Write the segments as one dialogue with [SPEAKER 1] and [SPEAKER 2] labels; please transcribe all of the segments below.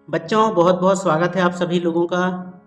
[SPEAKER 1] बच्चों बहुत बहुत स्वागत है आप सभी लोगों का।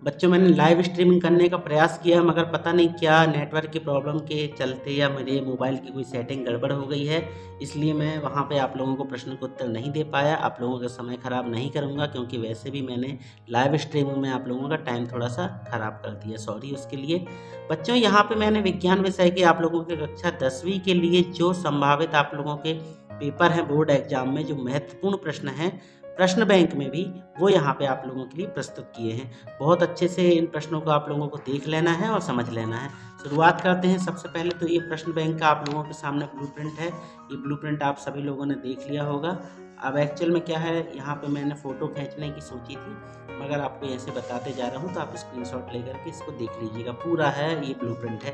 [SPEAKER 1] बच्चों मैंने लाइव स्ट्रीमिंग करने का प्रयास किया मगर पता नहीं क्या नेटवर्क की प्रॉब्लम के चलते या मेरे मोबाइल की कोई सेटिंग गड़बड़ हो गई है, इसलिए मैं वहां पे आप लोगों को प्रश्न का उत्तर नहीं दे पाया। आप लोगों का समय ख़राब नहीं करूंगा क्योंकि वैसे भी मैंने लाइव स्ट्रीमिंग में आप लोगों का टाइम थोड़ा सा ख़राब कर दिया, सॉरी उसके लिए। बच्चों यहाँ पर मैंने विज्ञान विषय के आप लोगों के कक्षा 10वीं के लिए जो संभावित आप लोगों के पेपर हैं बोर्ड एग्जाम में, जो महत्वपूर्ण प्रश्न हैं प्रश्न बैंक में भी, वो यहाँ पे आप लोगों के लिए प्रस्तुत किए हैं। बहुत अच्छे से इन प्रश्नों को आप लोगों को देख लेना है और समझ लेना है। शुरुआत करते हैं। सबसे पहले तो ये प्रश्न बैंक का आप लोगों के सामने ब्लूप्रिंट है। ये ब्लूप्रिंट आप सभी लोगों ने देख लिया होगा। अब एक्चुअल में क्या है, यहाँ पे मैंने फ़ोटो खींचने की सोची थी मगर आपको ऐसे बताते जा रहा हूँ तो आप स्क्रीनशॉट लेकर के इसको देख लीजिएगा। पूरा है, ये ब्लूप्रिंट है।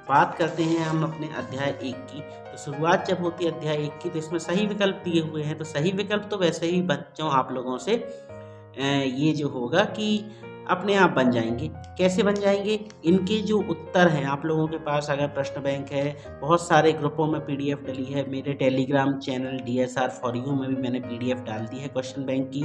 [SPEAKER 1] बात करते हैं हम अपने अध्याय 1 की। तो शुरुआत जब होती है अध्याय 1 की तो इसमें सही विकल्प दिए हुए हैं। तो सही विकल्प तो वैसे ही बच्चों आप लोगों से ये जो होगा कि अपने आप बन जाएंगे। कैसे बन जाएंगे? इनके जो उत्तर हैं आप लोगों के पास, अगर प्रश्न बैंक है, बहुत सारे ग्रुपों में पीडीएफ डली है। मेरे Telegram channel DSR for you में भी मैंने पीडीएफ डाल दी है क्वेश्चन बैंक की,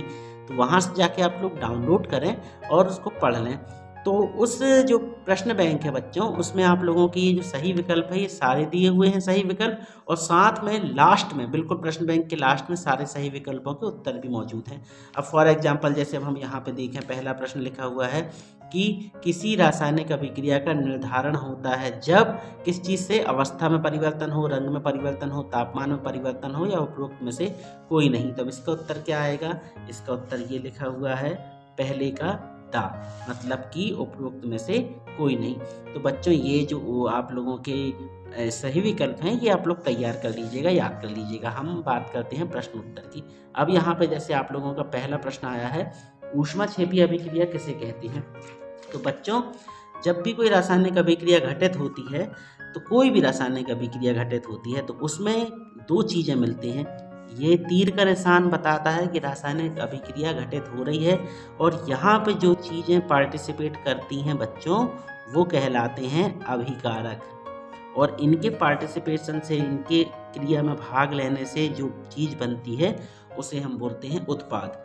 [SPEAKER 1] तो वहाँ से जाके आप लोग डाउनलोड करें और उसको पढ़ लें। तो उस जो प्रश्न बैंक है बच्चों, उसमें आप लोगों के ये जो सही विकल्प है ये सारे दिए हुए हैं सही विकल्प, और साथ में लास्ट में बिल्कुल प्रश्न बैंक के लास्ट में सारे सही विकल्पों के उत्तर भी मौजूद हैं। अब फॉर एग्जांपल जैसे अब हम यहाँ पे देखें, पहला प्रश्न लिखा हुआ है कि किसी रासायनिक अभिक्रिया का निर्धारण होता है जब किस चीज़ से अवस्था में परिवर्तन हो, रंग में परिवर्तन हो, तापमान में परिवर्तन हो या उपरोक्त में से कोई नहीं। तब इसका उत्तर क्या आएगा? इसका उत्तर ये लिखा हुआ है, पहले का दा, मतलब कि उपरोक्त में से कोई नहीं। तो बच्चों ये जो आप लोगों के सही विकल्प हैं ये आप लोग तैयार कर लीजिएगा, याद कर लीजिएगा। हम बात करते हैं प्रश्न उत्तर की। अब यहाँ पे जैसे आप लोगों का पहला प्रश्न आया है, ऊष्माक्षेपी अभिक्रिया किसे कहते हैं? तो बच्चों जब भी कोई रासायनिक अभिक्रिया घटित होती है, तो कोई भी रासायनिक अभिक्रिया घटित होती है तो उसमें दो चीज़ें मिलती हैं। ये तीर का निशान बताता है कि रासायनिक अभिक्रिया घटित हो रही है, और यहाँ पे जो चीज़ें पार्टिसिपेट करती हैं बच्चों वो कहलाते हैं अभिकारक, और इनके पार्टिसिपेशन से, इनके क्रिया में भाग लेने से जो चीज़ बनती है उसे हम बोलते हैं उत्पाद।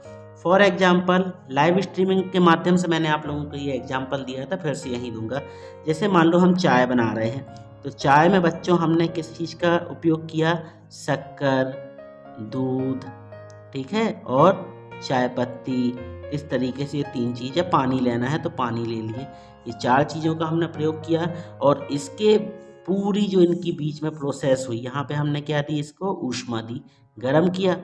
[SPEAKER 1] फॉर एग्जाम्पल लाइव स्ट्रीमिंग के माध्यम से मैंने आप लोगों को ये एग्जाम्पल दिया था, फिर से यहीं दूंगा। जैसे मान लो हम चाय बना रहे हैं, तो चाय में बच्चों हमने किस चीज़ का उपयोग किया? शक्कर, दूध, ठीक है, और चाय पत्ती। इस तरीके से ये तीन चीज़ें, पानी लेना है तो पानी ले लिए, ये चार चीज़ों का हमने प्रयोग किया। और इसके पूरी जो इनकी बीच में प्रोसेस हुई, यहाँ पे हमने क्या दी? इसको ऊष्मा दी, गरम किया,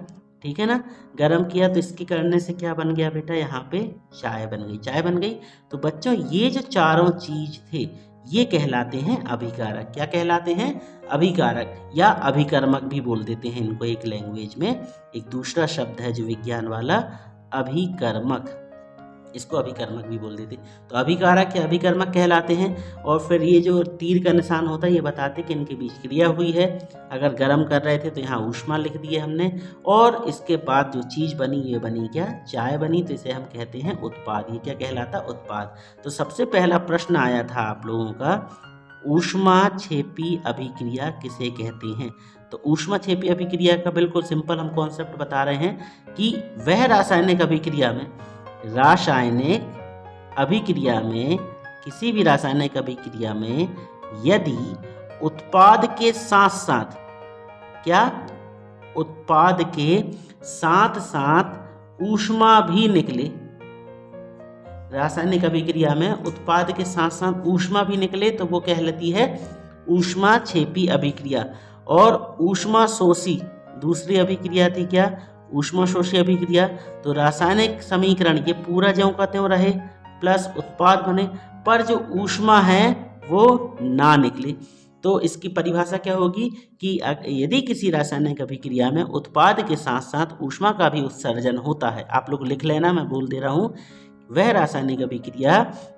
[SPEAKER 1] ठीक है ना, गरम किया तो इसके करने से क्या बन गया बेटा? यहाँ पे चाय बन गई, चाय बन गई। तो बच्चों ये जो चारों चीज़ थे ये कहलाते हैं अभिकारक। क्या कहलाते हैं? अभिकारक, या अभिकर्मक भी बोल देते हैं इनको एक लैंग्वेज में। एक दूसरा शब्द है जो विज्ञान वाला, अभिकर्मक, इसको अभिकर्मक भी बोल देते। तो अभिकारक या अभिकर्मक कहलाते हैं। और फिर ये जो तीर का निशान होता है ये बताते कि इनके बीच क्रिया हुई है। अगर गर्म कर रहे थे तो यहाँ ऊष्मा लिख दिए हमने, और इसके बाद जो चीज़ बनी ये बनी क्या? चाय बनी, तो इसे हम कहते हैं उत्पाद। ये क्या कहलाता? उत्पाद। तो सबसे पहला प्रश्न आया था आप लोगों का, ऊष्माक्षेपी अभिक्रिया किसे कहते हैं? तो ऊष्माक्षेपी अभिक्रिया का बिल्कुल सिंपल हम कॉन्सेप्ट बता रहे हैं कि वह रासायनिक अभिक्रिया में, किसी भी रासायनिक अभिक्रिया में यदि उत्पाद के साथ साथ, क्या? उत्पाद के साथ साथ ऊष्मा भी निकले। रासायनिक अभिक्रिया में उत्पाद के साथ साथ ऊष्मा भी निकले तो वो कहलाती है ऊष्माक्षेपी अभिक्रिया। और ऊष्माशोषी दूसरी अभिक्रिया थी, क्या? ऊष्माशोषी अभिक्रिया। तो रासायनिक समीकरण ये पूरा ज्यों का त्यों रहे, प्लस उत्पाद बने, पर जो ऊष्मा है वो ना निकले। तो इसकी परिभाषा क्या होगी कि यदि किसी रासायनिक अभिक्रिया में उत्पाद के साथ साथ ऊष्मा का भी उत्सर्जन होता है, आप लोग लिख लेना, मैं बोल दे रहा हूँ, वह रासायनिक अभिक्रिया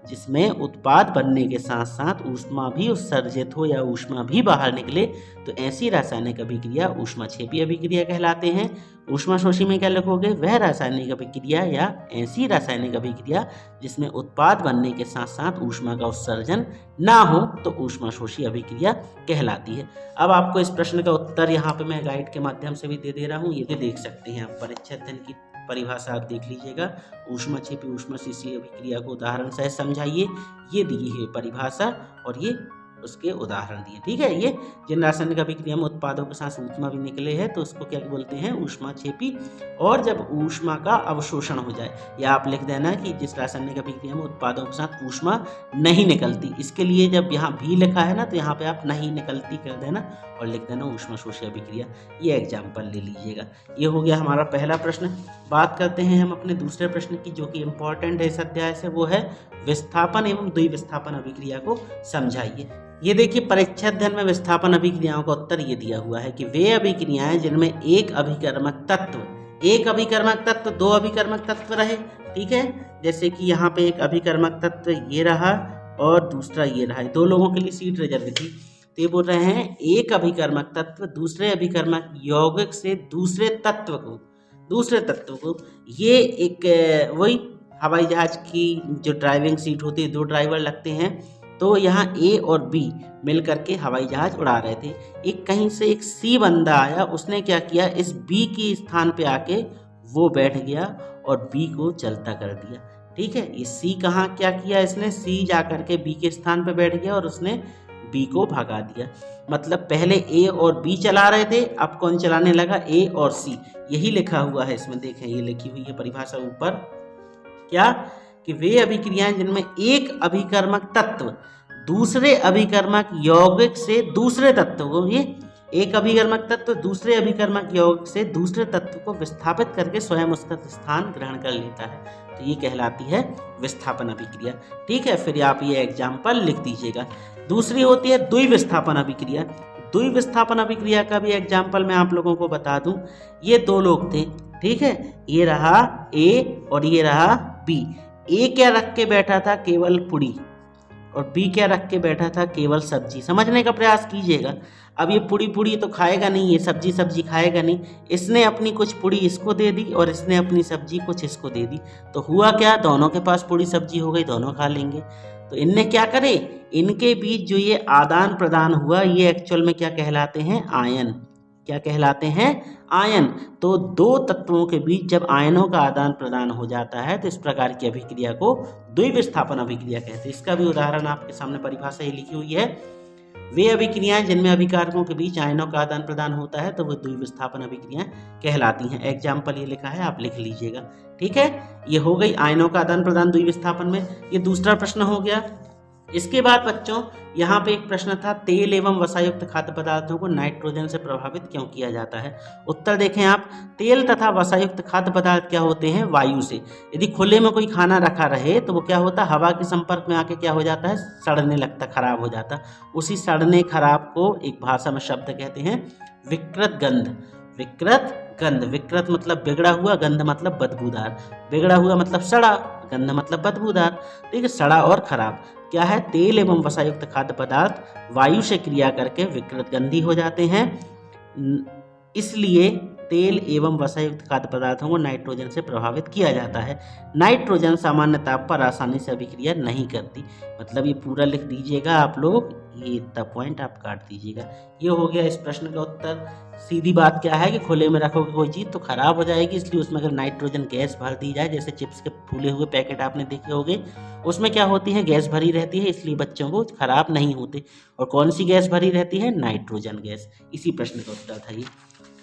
[SPEAKER 1] जिसमें उत्पाद बनने के साथ साथ ऊष्मा भी उत्सर्जित हो या ऊष्मा भी बाहर निकले, तो ऐसी रासायनिक अभिक्रिया ऊष्माक्षेपी अभिक्रिया कहलाते हैं। ऊष्माशोषी में क्या लिखोगे? वह रासायनिक अभिक्रिया या ऐसी रासायनिक अभिक्रिया जिसमें उत्पाद बनने के साथ साथ ऊष्मा का उत्सर्जन ना हो तो ऊष्माशोषी अभिक्रिया कहलाती है। अब आपको इस प्रश्न का उत्तर यहाँ पे मैं गाइड के माध्यम से भी दे रहा हूँ, ये भी देख सकते हैं आप। परीक्षा अध्ययन की परिभाषा आप देख लीजिएगा। ऊष्माक्षेपी ऊष्माशीतलीय अभिक्रिया को उदाहरण सहित समझाइए। ये दी है परिभाषा और ये उसके उदाहरण दिए। ठीक है, ये जिन रासायनिक अभिक्रिया में उत्पादों के साथ ऊष्मा भी निकले हैं तो उसको क्या बोलते हैं, ऊष्माक्षेपी। और जब ऊष्मा का अवशोषण हो जाए, या आप लिख देना कि जिस रासायनिक अभिक्रिया में उत्पादों के साथ ऊष्मा नहीं निकलती, इसके लिए जब यहाँ भी लिखा है ना तो यहाँ पे आप नहीं निकलती कर देना और लिख देना ऊष्मा शोषी अभिक्रिया। ये एग्जाम्पल ले लीजिएगा। ये हो गया हमारा पहला प्रश्न। बात करते हैं हम अपने दूसरे प्रश्न की, जो कि इम्पोर्टेंट है इस अध्याय से, वो है विस्थापन एवं द्विविस्थापन अभिक्रिया को समझाइए। ये देखिए, परीक्षा अध्ययन में विस्थापन अभिक्रियाओं का उत्तर ये दिया हुआ है कि वे अभिक्रियाएं जिनमें एक अभिकर्मक तत्व दो अभिकर्मक तत्व रहे। ठीक है, जैसे कि यहाँ पे एक अभिकर्मक तत्व ये रहा और दूसरा ये रहा, दो लोगों के लिए सीट रिजर्व थी। तो ये बोल रहे हैं एक अभिकर्मक तत्व दूसरे अभिकर्मक यौगिक से दूसरे तत्व को, ये एक वही हवाई जहाज की जो ड्राइविंग सीट होती है, दो ड्राइवर लगते हैं, तो यहाँ ए और बी मिल करके हवाई जहाज उड़ा रहे थे। एक कहीं से एक सी बंदा आया, उसने क्या किया, इस बी के स्थान पे आके वो बैठ गया और बी को चलता कर दिया। ठीक है, ये सी कहाँ क्या किया, इसने सी जा करके बी के स्थान पे बैठ गया और उसने बी को भगा दिया। मतलब पहले ए और बी चला रहे थे, अब कौन चलाने लगा, ए और सी। यही लिखा हुआ है इसमें, देखें ये लिखी हुई है परिभाषा ऊपर, क्या कि वे अभिक्रियाएं जिनमें एक अभिकर्मक तत्व दूसरे अभिकर्मक यौगिक से दूसरे तत्व को, ये एक अभिकर्मक तत्व दूसरे अभिकर्मक यौगिक से दूसरे तत्व को विस्थापित करके स्वयं उसका स्थान ग्रहण कर लेता है, तो ये कहलाती है विस्थापन अभिक्रिया। ठीक है, फिर आप ये एग्जाम्पल लिख दीजिएगा। दूसरी होती है द्विविस्थापन अभिक्रिया। द्विविस्थापन अभिक्रिया का भी एग्जाम्पल मैं आप लोगों को बता दूं। ये दो लोग थे, ठीक है, ये रहा ए और ये रहा बी। ए क्या रख के बैठा था, केवल पुड़ी, और बी क्या रख के बैठा था, केवल सब्जी। समझने का प्रयास कीजिएगा। अब ये पुड़ी तो खाएगा नहीं, ये सब्जी खाएगा नहीं। इसने अपनी कुछ पुड़ी इसको दे दी और इसने अपनी सब्जी कुछ इसको दे दी, तो हुआ क्या, दोनों के पास पुड़ी सब्जी हो गई, दोनों खा लेंगे। तो इनने क्या करे, इनके बीच जो ये आदान प्रदान हुआ, ये एक्चुअल में क्या कहलाते हैं, आयन। क्या कहलाते हैं, आयन। तो दो तत्वों के बीच जब आयनों का आदान प्रदान हो जाता है तो इस प्रकार की अभिक्रिया को द्विविस्थापन अभिक्रिया कहते हैं। इसका भी उदाहरण आपके सामने परिभाषा ये लिखी हुई है। वे अभिक्रियाएं जिनमें अभिकारकों के बीच आयनों का आदान प्रदान होता है तो वो द्विविस्थापन अभिक्रियाएं कहलाती हैं। एग्जाम्पल ये लिखा है, आप लिख लीजिएगा। ठीक है, ये हो गई आयनों का आदान प्रदान द्विविस्थापन में। ये दूसरा प्रश्न हो गया। इसके बाद बच्चों यहाँ पे एक प्रश्न था, तेल एवं वसायुक्त खाद्य पदार्थों को नाइट्रोजन से प्रभावित क्यों किया जाता है। उत्तर देखें आप, तेल तथा वसायुक्त खाद्य पदार्थ क्या होते हैं, वायु से। यदि खुले में कोई खाना रखा रहे तो वो क्या होता, हवा के संपर्क में आके क्या हो जाता है, सड़ने लगता, खराब हो जाता। उसी सड़ने खराब को एक भाषा में शब्द कहते हैं विकृत गंध। विकृत गंध, विकृत मतलब बिगड़ा हुआ, गंध मतलब बदबूदार। बिगड़ा हुआ मतलब सड़ा, गंध मतलब बदबूदार। ठीक है, सड़ा और खराब क्या है, तेल एवं वसायुक्त खाद्य पदार्थ वायु से क्रिया करके विकृत गंधी हो जाते हैं। इसलिए तेल एवं वसायुक्त खाद्य पदार्थों को नाइट्रोजन से प्रभावित किया जाता है। नाइट्रोजन सामान्य ताप पर आसानी से अभिक्रिया नहीं करती। मतलब ये पूरा लिख दीजिएगा आप लोग, ये इतना पॉइंट आप काट दीजिएगा। ये हो गया इस प्रश्न का उत्तर। सीधी बात क्या है कि खुले में रखोगे कोई चीज़ तो खराब हो जाएगी, इसलिए उसमें अगर नाइट्रोजन गैस भर दी जाए, जैसे चिप्स के फूले हुए पैकेट आपने देखे होंगे, उसमें क्या होती है, गैस भरी रहती है, इसलिए बच्चों को खराब नहीं होते। और कौन सी गैस भरी रहती है, नाइट्रोजन गैस। इसी प्रश्न का उत्तर था ये।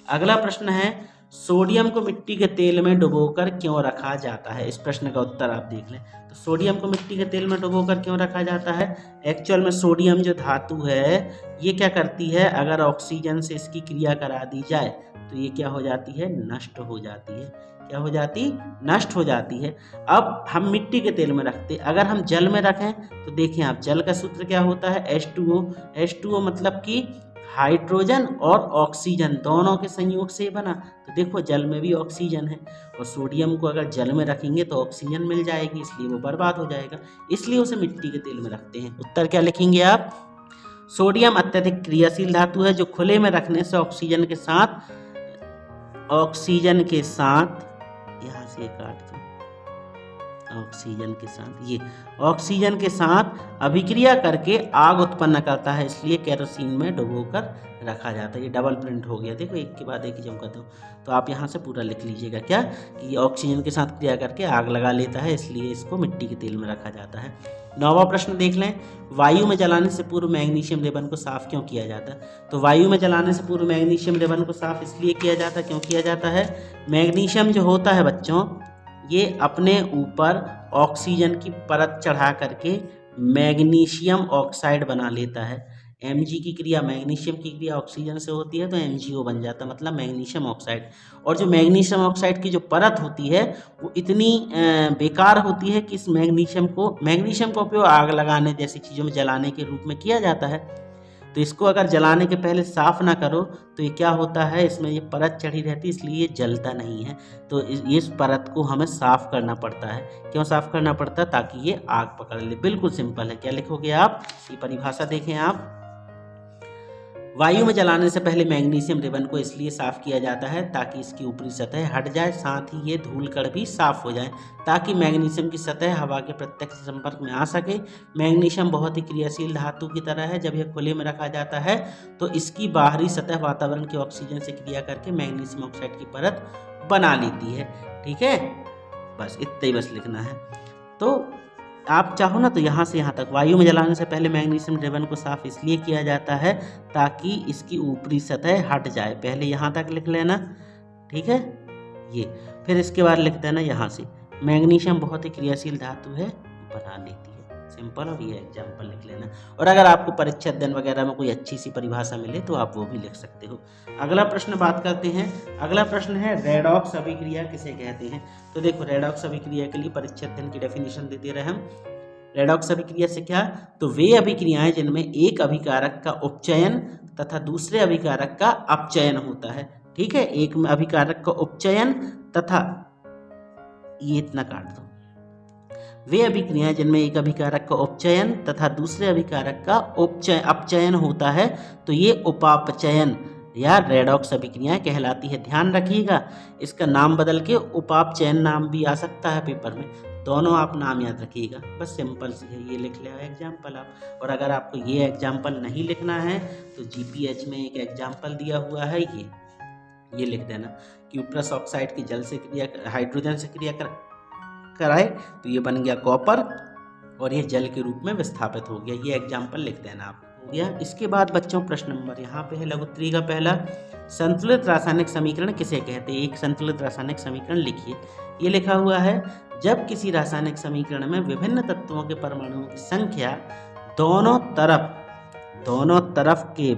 [SPEAKER 1] अगला प्रश्न है, सोडियम को मिट्टी के तेल में डुबोकर क्यों रखा जाता है। इस प्रश्न का उत्तर आप देख लें। तो सोडियम को मिट्टी के तेल में डुबोकर क्यों रखा जाता है। एक्चुअल में सोडियम जो धातु है ये क्या करती है, अगर ऑक्सीजन से इसकी क्रिया करा दी जाए तो ये क्या हो जाती है, नष्ट हो जाती है। क्या हो जाती, नष्ट हो जाती है। अब हम मिट्टी के तेल में रखते, अगर हम जल में रखें तो देखें आप, जल का सूत्र क्या होता है, H2O। H2O मतलब कि हाइड्रोजन और ऑक्सीजन दोनों के संयोग से बना। तो देखो जल में भी ऑक्सीजन है, और सोडियम को अगर जल में रखेंगे तो ऑक्सीजन मिल जाएगी, इसलिए वो बर्बाद हो जाएगा, इसलिए उसे मिट्टी के तेल में रखते हैं। उत्तर क्या लिखेंगे आप, सोडियम अत्यधिक क्रियाशील धातु है जो खुले में रखने से ऑक्सीजन के साथ यहाँ से काट दो, ऑक्सीजन के साथ, ये ऑक्सीजन के साथ अभिक्रिया करके आग उत्पन्न करता है, इसलिए केरोसिन में डुबोकर रखा जाता है। ये डबल प्रिंट हो गया, देखो एक के बाद एक चमकाता हूँ। तो आप यहाँ से पूरा लिख लीजिएगा क्या कि ऑक्सीजन के साथ क्रिया करके आग लगा लेता है, इसलिए इसको मिट्टी के तेल में रखा जाता है। 9वां प्रश्न देख लें, वायु में जलाने से पूर्व मैग्नीशियम रिबन को साफ क्यों किया जाता है? तो वायु में जलाने से पूर्व मैग्नीशियम रिबन को साफ इसलिए किया जाता है, क्यों किया जाता है? मैग्नीशियम जो होता है बच्चों, ये अपने ऊपर ऑक्सीजन की परत चढ़ा करके मैग्नीशियम ऑक्साइड बना लेता है। Mg की क्रिया, मैग्नीशियम की क्रिया ऑक्सीजन से होती है तो MgO बन जाता है, मतलब मैग्नीशियम ऑक्साइड। और जो मैग्नीशियम ऑक्साइड की जो परत होती है वो इतनी बेकार होती है कि इस मैग्नीशियम का उपयोग आग लगाने जैसी चीज़ों में जलाने के रूप में किया जाता है। तो इसको अगर जलाने के पहले साफ़ ना करो तो ये क्या होता है, इसमें ये परत चढ़ी रहती है, इसलिए ये जलता नहीं है। तो इस परत को हमें साफ़ करना पड़ता है। क्यों साफ़ करना पड़ता है? ताकि ये आग पकड़ ले। बिल्कुल सिंपल है। क्या लिखोगे आप? ये परिभाषा देखें आप, वायु में जलाने से पहले मैग्नीशियम रिबन को इसलिए साफ़ किया जाता है ताकि इसकी ऊपरी सतह हट जाए, साथ ही ये धूल कण भी साफ़ हो जाए, ताकि मैग्नीशियम की सतह हवा के प्रत्यक्ष संपर्क में आ सके। मैग्नीशियम बहुत ही क्रियाशील धातु की तरह है। जब यह खुले में रखा जाता है तो इसकी बाहरी सतह वातावरण के ऑक्सीजन से क्रिया करके मैग्नीशियम ऑक्साइड की परत बना लेती है। ठीक है, बस इतना ही बस लिखना है। तो आप चाहो ना तो यहाँ से यहाँ तक, वायु में जलाने से पहले मैग्नीशियम रिबन को साफ इसलिए किया जाता है ताकि इसकी ऊपरी सतह हट जाए। पहले यहाँ तक लिख लेना, ठीक है। ये फिर इसके बाद लिख देना यहाँ से, मैग्नीशियम बहुत ही क्रियाशील धातु है, बना लेती है। सिंपल। और ये एग्जाम्पल लिख लेना। और अगर आपको परीक्षा अध्ययन वगैरह में कोई अच्छी सी परिभाषा मिले तो आप वो भी लिख सकते हो। अगला प्रश्न बात करते हैं। अगला प्रश्न है, रेडॉक्स अभिक्रिया किसे कहते हैं? तो देखो, रेडॉक्स अभिक्रिया के लिए परीक्षा अध्ययन की डेफिनेशन दे रहे हैं हम। रेडॉक्स अभिक्रिया से क्या? तो वे अभिक्रियाएं जिनमें एक अभिकारक का उपचयन तथा दूसरे अभिकारक का अपचयन होता है। ठीक है, एक अभिकारक का उपचयन तथा, ये इतना काट दो, वे अभिक्रियाएं जिनमें एक अभिकारक का उपचयन तथा दूसरे अभिकारक का अपचयन होता है तो ये उपापचयन या रेडॉक्स अभिक्रियाएं कहलाती है। ध्यान रखिएगा, इसका नाम बदल के उपापचयन नाम भी आ सकता है पेपर में। दोनों आप नाम याद रखिएगा, बस सिंपल सी है। ये लिख लिया एग्जाम्पल आप। और अगर आपको ये एग्जाम्पल नहीं लिखना है तो GPH में एक एग्जाम्पल दिया हुआ है, ये लिख देना, क्यूप्रस ऑक्साइड की जल से क्रिया, हाइड्रोजन से क्रिया कराए तो ये बन गया कॉपर और ये जल के रूप में विस्थापित हो गया। ये एग्जाम्पल लिख देना आप, हो गया। इसके बाद बच्चों प्रश्न नंबर यहाँ पे है लघुत्तरी का पहला, संतुलित रासायनिक समीकरण किसे कहते हैं? एक संतुलित रासायनिक समीकरण लिखिए। ये लिखा हुआ है, जब किसी रासायनिक समीकरण में विभिन्न तत्वों के परमाणुओं की संख्या दोनों तरफ के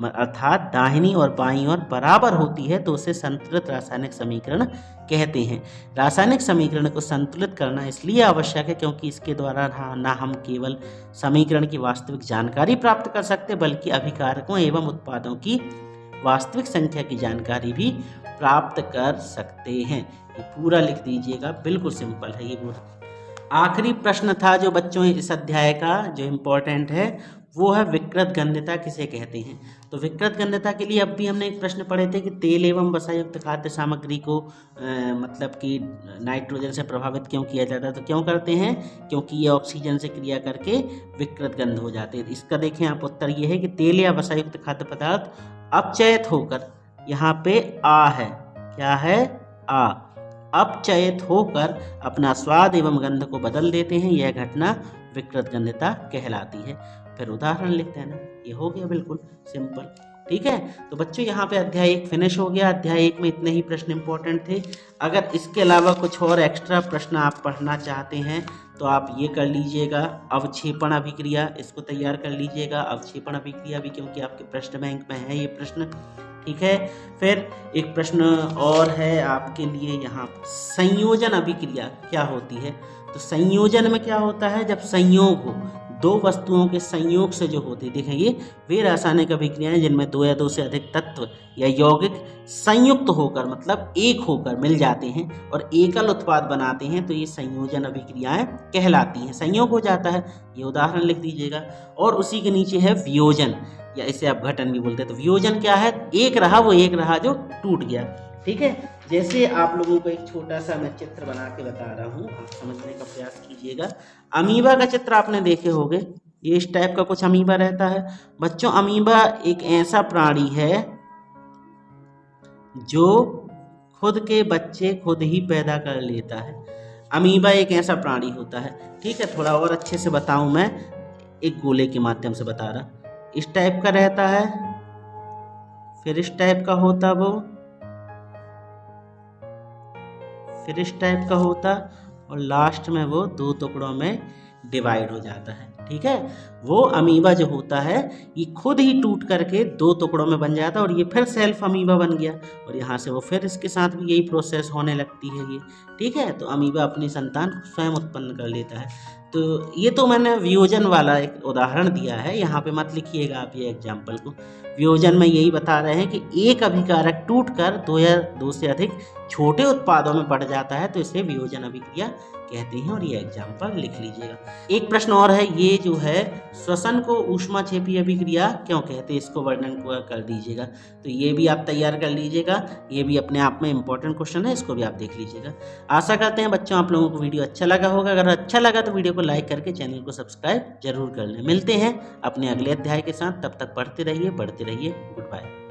[SPEAKER 1] अर्थात दाहिनी और बाईं ओर बराबर होती है तो उसे संतुलित रासायनिक समीकरण कहते हैं। रासायनिक समीकरण को संतुलित करना इसलिए आवश्यक है क्योंकि इसके द्वारा ना हम केवल समीकरण की वास्तविक जानकारी प्राप्त कर सकते बल्कि अभिकारकों एवं उत्पादों की वास्तविक संख्या की जानकारी भी प्राप्त कर सकते हैं। ये पूरा लिख दीजिएगा, बिल्कुल सिंपल है ये पूरा। आखिरी प्रश्न था जो बच्चों इस अध्याय का जो इम्पोर्टेंट है वो है विकृत गंध्यता किसे कहते हैं? तो विकृत गंध्यता के लिए अब भी हमने एक प्रश्न पढ़े थे कि तेल एवं वसायुक्त खाद्य सामग्री को मतलब कि नाइट्रोजन से प्रभावित क्यों किया जाता है? तो क्यों करते हैं? क्योंकि ये ऑक्सीजन से क्रिया करके विकृत गंध हो जाते हैं। इसका देखें आप, उत्तर ये है कि तेल या वसायुक्त खाद्य पदार्थ अपचयित होकर, यहाँ पे आ है, क्या है? आ, अपचयित होकर अपना स्वाद एवं गंध को बदल देते हैं। यह घटना विकृत गंध्यता कहलाती है। फिर उदाहरण लिखते हैं ना, ये हो गया बिल्कुल सिंपल। ठीक है, तो बच्चों यहाँ पे अध्याय 1 फिनिश हो गया। अध्याय 1 में इतने ही प्रश्न इंपॉर्टेंट थे। अगर इसके अलावा कुछ और एक्स्ट्रा प्रश्न आप पढ़ना चाहते हैं तो आप ये कर लीजिएगा, अवक्षेपण अभिक्रिया, इसको तैयार कर लीजिएगा। अवक्षेपण अभिक्रिया भी क्योंकि आपके प्रश्न बैंक में है ये प्रश्न। ठीक है, फिर एक प्रश्न और है आपके लिए यहाँ, संयोजन अभिक्रिया क्या होती है? तो संयोजन में क्या होता है? जब संयोग हो, दो वस्तुओं के संयोग से जो होती है, देखेंगे वे रासायनिक अभिक्रियाएं जिनमें 2 या 2 से अधिक तत्व या यौगिक संयुक्त होकर मतलब एक होकर मिल जाते हैं और एकल उत्पाद बनाते हैं तो ये संयोजन अभिक्रियाएं कहलाती हैं। संयोग हो जाता है, ये उदाहरण लिख दीजिएगा। और उसी के नीचे है वियोजन, या इसे आप घटन भी बोलते हैं। तो वियोजन क्या है? एक रहा वो एक रहा जो टूट गया। ठीक है। जैसे आप लोगों को एक छोटा सा मैं चित्र बना के बता रहा हूँ, आप समझने का प्रयास कीजिएगा। अमीबा का चित्र आपने देखे होंगे, ये इस टाइप का कुछ अमीबा रहता है। बच्चों अमीबा एक ऐसा प्राणी है जो खुद के बच्चे खुद ही पैदा कर लेता है। अमीबा एक ऐसा प्राणी होता है, ठीक है। थोड़ा और अच्छे से बताऊं मैं, एक गोले के माध्यम से बता रहा। इस टाइप का रहता है, फिर इस टाइप का होता वो, फिर इस टाइप का होता, और लास्ट में वो 2 टुकड़ों में डिवाइड हो जाता है, ठीक है। वो अमीबा जो होता है ये खुद ही टूट करके 2 टुकड़ों में बन जाता है, और ये फिर सेल्फ अमीबा बन गया, और यहाँ से वो फिर इसके साथ भी यही प्रोसेस होने लगती है ये, ठीक है। तो अमीबा अपनी संतान स्वयं उत्पन्न कर लेता है। तो ये तो मैंने वियोजन वाला एक उदाहरण दिया है, यहाँ पे मत लिखिएगा आप ये एग्जाम्पल को। वियोजन में यही बता रहे हैं कि एक अभिकारक टूटकर 2 या 2 से अधिक छोटे उत्पादों में बढ़ जाता है, तो इसे वियोजन अभिक्रिया कहते हैं, और ये एग्जाम्पल लिख लीजिएगा। एक प्रश्न और है, ये जो है श्वसन को ऊष्माक्षेपी अभिक्रिया क्यों कहते हैं, इसको वर्णन कर दीजिएगा। तो ये भी आप तैयार कर लीजिएगा, ये भी अपने आप में इंपॉर्टेंट क्वेश्चन है, इसको भी आप देख लीजिएगा। आशा करते हैं बच्चों आप लोगों को वीडियो अच्छा लगा होगा। अगर अच्छा लगा तो वीडियो को लाइक करके चैनल को सब्सक्राइब जरूर कर लें। मिलते हैं अपने अगले अध्याय के साथ, तब तक पढ़ते रहिए, बढ़ते रहिए। Good bye.